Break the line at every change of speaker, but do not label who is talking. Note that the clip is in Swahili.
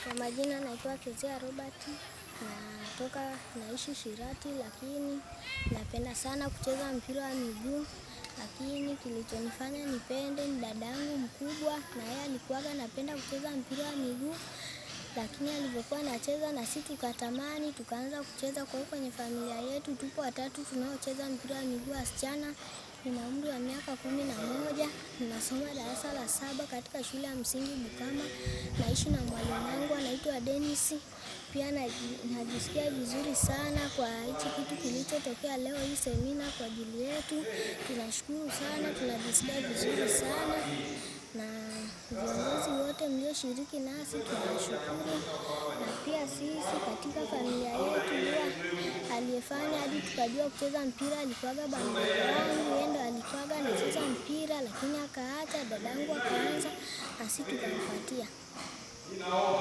Kwa majina naitwa Kezia Robert, naishi Shirati, lakini napenda sana kucheza mpira wa miguu. Lakini kilichonifanya nipende ni dadangu mkubwa, na yeye alikuwa anapenda kucheza mpira wa miguu. Lakini alivyokuwa anacheza na sisi tukatamani, tukaanza kucheza. Kwa hiyo kwenye familia yetu tupo watatu tunaocheza mpira wa miguu wasichana. Nina umri wa miaka 11, ninasoma darasa la 7 katika shule ya msingi Bukama. Naishi na mwalimu wangu anaitwa Dennis. Pia najisikia vizuri sana kwa hichi kitu kilichotokea leo, hii semina kwa ajili yetu. Tunashukuru sana, tunajisikia vizuri sana, na viongozi wote mlioshiriki nasi tunashukuru. Na pia sisi katika familia yetu aliyefanya hadi tukajua kucheza mpira alikuwa baba yangu. Yeye ndo alikuwa anacheza mpira, lakini akaacha, dadangu akaanza, na sisi tukamfuatia.